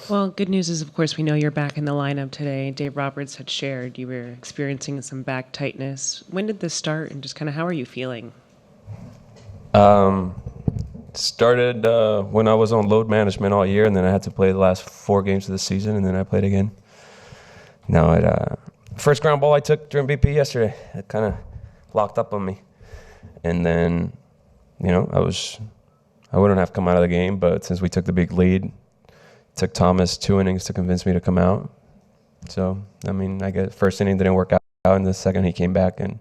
Well, good news is, of course, we know you're back in the lineup today. Dave Roberts had shared you were experiencing some back tightness. When did this start, and just kind of how are you feeling? Started when I was on load management all year, and then I had to play the last 4 games of the season, and then I played again. No, first ground ball I took during BP yesterday, it kind of locked up on me. And then, I wouldn't have come out of the game, but since we took the big lead, it took Thomas 2 innings to convince me to come out. So, I guess first inning didn't work out, and the second he came back, and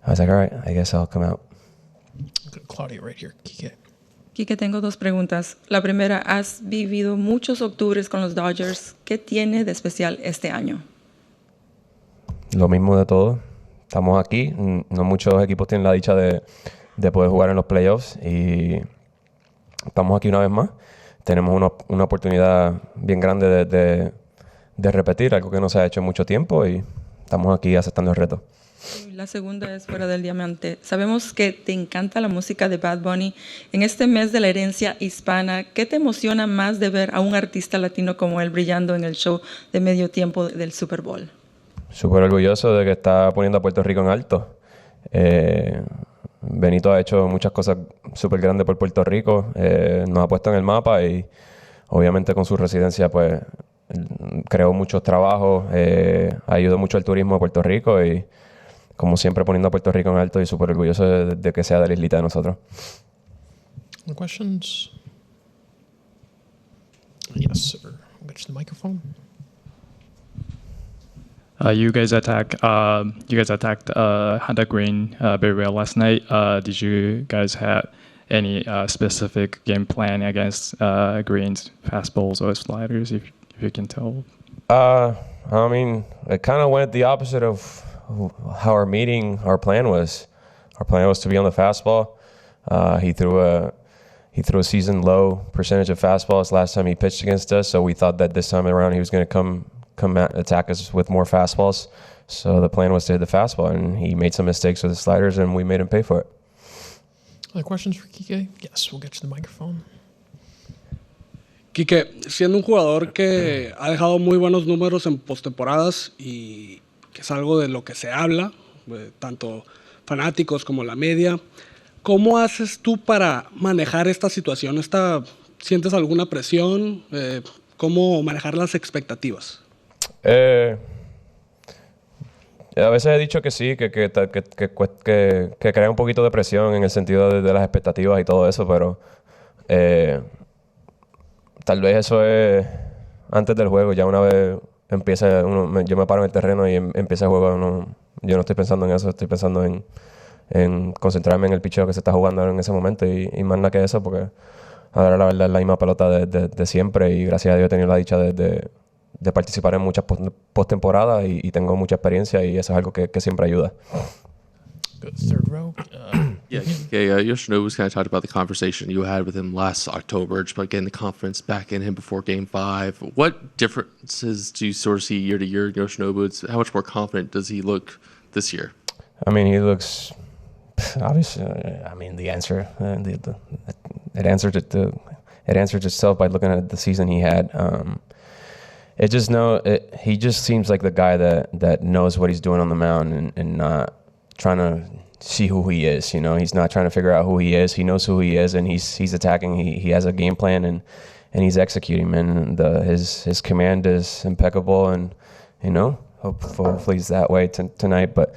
I was like, all right, I guess I'll come out. Claudia right here, Kiké. Kiké, tengo 2 preguntas. La primera, has vivido muchos octubres con los Dodgers. ¿Qué tiene de especial este año? Lo mismo de todo. Estamos aquí. No muchos equipos tienen la dicha de poder jugar en los playoffs y estamos aquí una vez más. Tenemos una oportunidad bien grande de repetir algo que no se ha hecho en mucho tiempo y estamos aquí aceptando el reto. La segunda es fuera del diamante. Sabemos que te encanta la música de Bad Bunny. En este mes de la herencia hispana, ¿qué te emociona más de ver a un artista latino como él brillando en el show de medio tiempo del Super Bowl? Súper orgulloso de que está poniendo a Puerto Rico en alto. Benito ha hecho muchas cosas súper grandes por Puerto Rico. Nos ha puesto en el mapa y obviamente con su residencia pues creó muchos trabajos, ayudó mucho al turismo de Puerto Rico y como siempre poniendo a Puerto Rico en alto y súper orgulloso de que sea de la islita de nosotros. Any questions? Yes, sir. I'll get you the microphone. You guys attacked Hunter Green very well last night. Did you guys have any specific game plan against Green's fastballs or sliders, if you can tell? It kind of went the opposite of how our plan was. Our plan was to be on the fastball. He threw a season low percentage of fastballs last time he pitched against us, so we thought that this time around he was going to come attack us with more fastballs. So the plan was to hit the fastball, and he made some mistakes with the sliders, and we made him pay for it. Other questions for Kiké? Yes, we'll get you the microphone. Kiké, siendo un jugador que ha dejado muy buenos números en postemporadas y que es algo de lo que se habla, tanto fanáticos como la media, ¿cómo haces tú para manejar esta situación? ¿Sientes alguna presión? ¿Cómo manejar las expectativas? A veces he dicho que sí, que crea un poquito de presión en el sentido de las expectativas y todo eso, pero tal vez eso es antes del juego. Ya una vez yo me paro en el terreno y empieza el juego, yo no estoy pensando en eso, estoy pensando en concentrarme en el picheo que se está jugando en ese momento y más nada que eso, porque ahora la verdad es la misma pelota de siempre y gracias a Dios he tenido la dicha de participar en muchas postemporadas y tengo mucha experiencia y eso es algo que siempre ayuda. Good. Third row. Yoshinobu was kind of talked about the conversation you had with him last October, just about getting the confidence back in him before Game 5. What differences do you sort of see year to year in Yoshinobu? How much more confident does he look this year? He looks obviously. The answer it answered itself by looking at the season he had. He just seems like the guy that knows what he's doing on the mound and not trying to see who he is. He's not trying to figure out who he is. He knows who he is, and he's attacking. He has a game plan and he's executing. Man, his command is impeccable, and hopefully he's that way tonight. But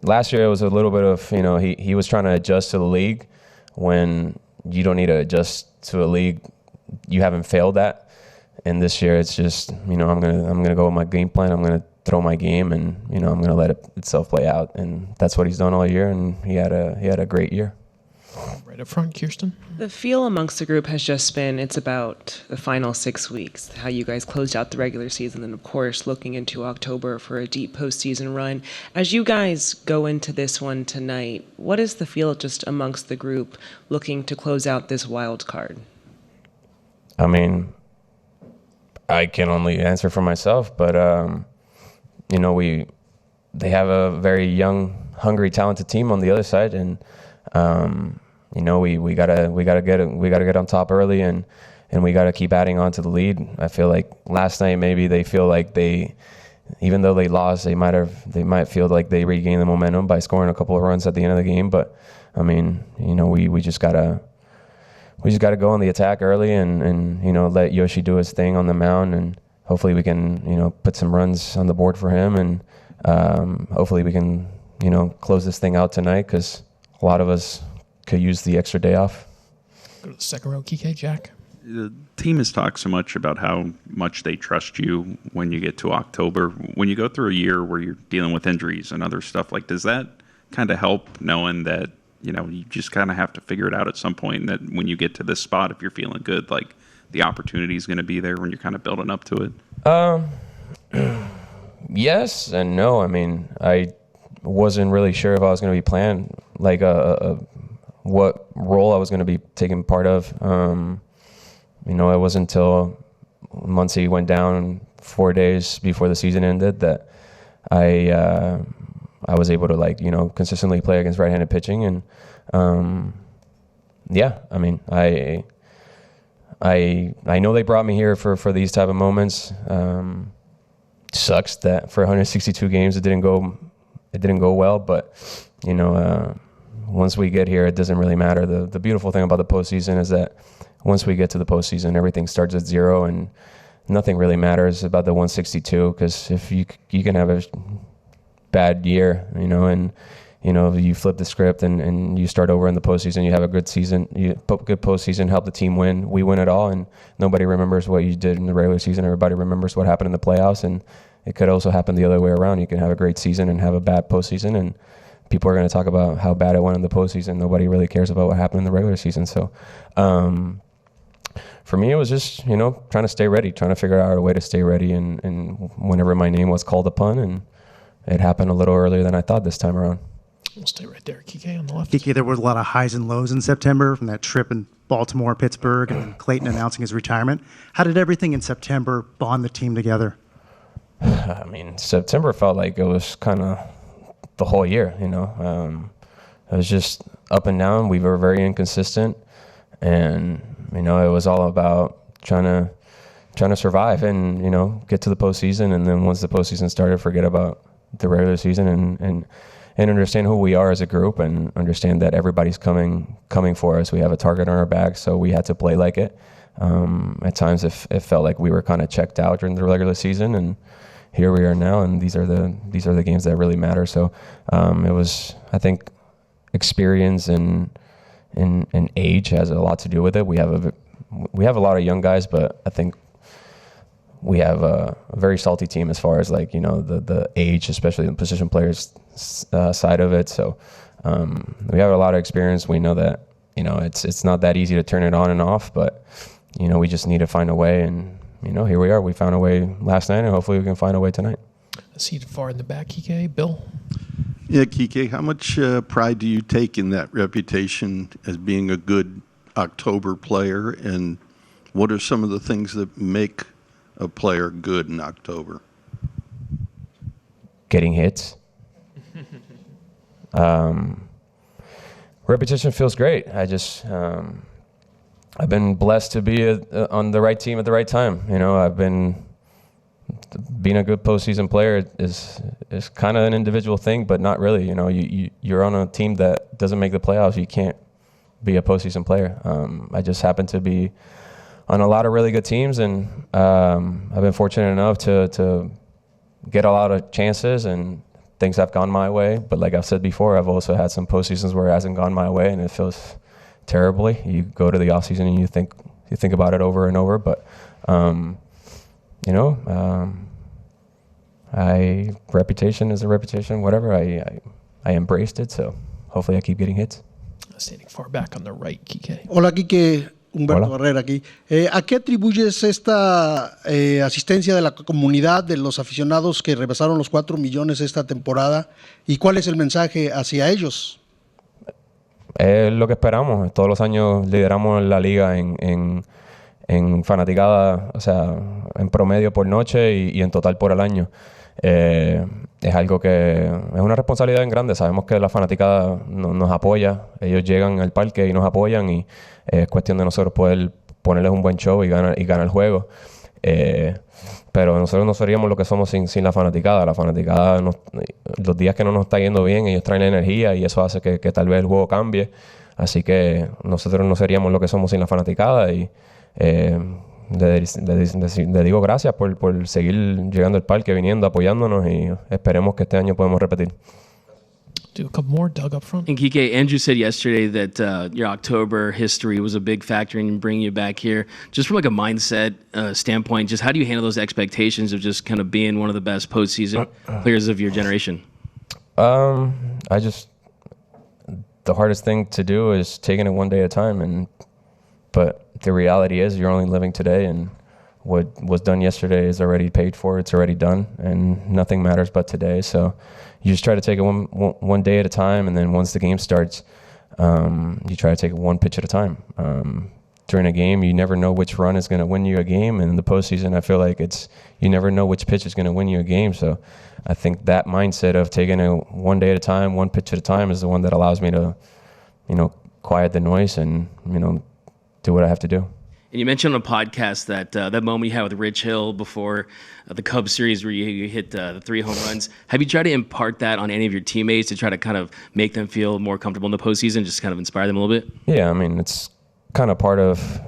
last year it was a little bit of he was trying to adjust to the league when you don't need to adjust to a league you haven't failed at. And this year it's just I'm gonna go with my game plan. I'm gonna throw my game, and I'm gonna let itself play out. And that's what he's done all year. And he had a great year. Right up front, Kirsten. The feel amongst the group has just been it's about the final 6 weeks, how you guys closed out the regular season, and of course looking into October for a deep postseason run. As you guys go into this one tonight, what is the feel just amongst the group looking to close out this wild card? I can only answer for myself, but they have a very young, hungry, talented team on the other side, and we gotta get on top early and and we got to keep adding on to the lead. I feel like last night maybe they feel like even though they lost, they might feel like they regained the momentum by scoring a couple of runs at the end of the game. But I mean, we just gotta go on the attack early and let Yoshi do his thing on the mound, and hopefully we can put some runs on the board for him, and hopefully we can close this thing out tonight, because a lot of us could use the extra day off. Go to the second row, Kiké, Jack. The team has talked so much about how much they trust you when you get to October. When you go through a year where you're dealing with injuries and other stuff, does that kind of help, knowing that you just kind of have to figure it out at some point, and that when you get to this spot, if you're feeling good, the opportunity is going to be there when you're kind of building up to it? Yes and no. I mean, I wasn't really sure if I was going to be playing, what role I was going to be taking part of. It wasn't until Muncy went down 4 days before the season ended that I was able to consistently play against right-handed pitching, and I mean, I know they brought me here for these type of moments. Sucks that for 162 games it didn't go well, but once we get here, it doesn't really matter. The beautiful thing about the postseason is that once we get to the postseason, everything starts at zero, and nothing really matters about the 162, because if you can have a bad year, and you flip the script and you start over in the postseason, you have a good season, good postseason, help the team win, we win it all, and nobody remembers what you did in the regular season. Everybody remembers what happened in the playoffs, and it could also happen the other way around. You can have a great season and have a bad postseason, and people are going to talk about how bad it went in the postseason. Nobody really cares about what happened in the regular season. So for me, it was just, trying to stay ready, trying to figure out a way to stay ready, and whenever my name was called upon, and it happened a little earlier than I thought this time around. We'll stay right there, Kiké, on the left. Kiké, there was a lot of highs and lows in September, from that trip in Baltimore, Pittsburgh, and then Clayton announcing his retirement. How did everything in September bond the team together? I mean, September felt like it was kind of the whole year, It was just up and down. We were very inconsistent, and it was all about trying to survive and get to the postseason, and then once the postseason started, forget about the regular season and understand who we are as a group, and understand that everybody's coming for us. We have a target on our back, so we had to play like it. At times, it felt like we were kind of checked out during the regular season, and here we are now, and these are the games that really matter. So it was, I think, experience and age has a lot to do with it. We have a lot of young guys, but I think we have a very salty team as far as the age, especially the position players side of it. So we have a lot of experience. We know that it's not that easy to turn it on and off, but we just need to find a way, and here we are. We found a way last night, and hopefully we can find a way tonight. Seated far in the back, Kiké. Bill? Yeah, Kiké, how much pride do you take in that reputation as being a good October player, and what are some of the things that make a player good in October? Getting hits. Repetition feels great. I've been blessed to be on the right team at the right time. Being a good postseason player is kind of an individual thing, but not really. You're on a team that doesn't make the playoffs. You can't be a postseason player. I just happen to be on a lot of really good teams, and I've been fortunate enough to get a lot of chances, and things have gone my way. But like I've said before, I've also had some postseasons where it hasn't gone my way, and it feels terribly. You go to the off season and you think about it over and over, but reputation is a reputation. Whatever, I embraced it, so hopefully I keep getting hits. Standing far back on the right, Kiké. Hola, Kiké. Humberto Hola. Barrera aquí. ¿A qué atribuyes esta asistencia de la comunidad, de los aficionados que rebasaron los 4 millones esta temporada? ¿Y cuál es el mensaje hacia ellos? Es lo que esperamos. Todos los años lideramos la liga en fanaticada, o sea, en promedio por noche y en total por el año. Es algo que es una responsabilidad en grande. Sabemos que la fanaticada nos apoya. Ellos llegan al parque y nos apoyan, y es cuestión de nosotros poder ponerles un buen show y gana el juego. Pero nosotros no seríamos lo que somos sin la fanaticada. La fanaticada, los días que no nos está yendo bien, ellos traen la energía y eso hace que tal vez el juego cambie. Así que nosotros no seríamos lo que somos sin la fanaticada y le digo gracias por seguir llegando al parque, viniendo, apoyándonos y esperemos que este año podamos repetir. Do a couple more. Doug up front. And Kiké, Andrew said yesterday that your October history was a big factor in bringing you back here. Just from like a mindset standpoint, just how do you handle those expectations of just kind of being one of the best postseason players of your generation? The hardest thing to do is taking it one day at a time. But the reality is you're only living today, and what was done yesterday is already paid for. It's already done, and nothing matters but today. So you just try to take it one day at a time, and then once the game starts, you try to take it one pitch at a time. During a game, you never know which run is going to win you a game, and in the postseason, I feel like you never know which pitch is going to win you a game. So I think that mindset of taking it one day at a time, one pitch at a time, is the one that allows me to, quiet the noise and do what I have to do. And you mentioned on a podcast that that moment you had with Rich Hill before the Cubs series where you hit the 3 home runs. Have you tried to impart that on any of your teammates to try to kind of make them feel more comfortable in the postseason, just kind of inspire them a little bit? Yeah, I mean, it's kind of part of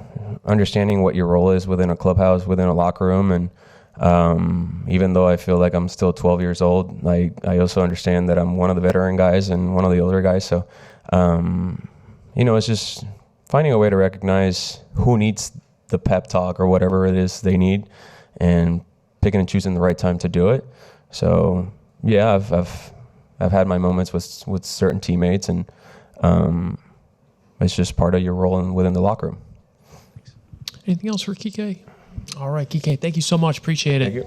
understanding what your role is within a clubhouse, within a locker room. And even though I feel like I'm still 12 years old, I also understand that I'm one of the veteran guys and one of the older guys. So, it's just finding a way to recognize who needs the pep talk or whatever it is they need, and picking and choosing the right time to do it. So yeah, I've had my moments with certain teammates, and it's just part of your role within the locker room. Anything else for Kiké? All right, Kiké, thank you so much. Appreciate it. Thank you.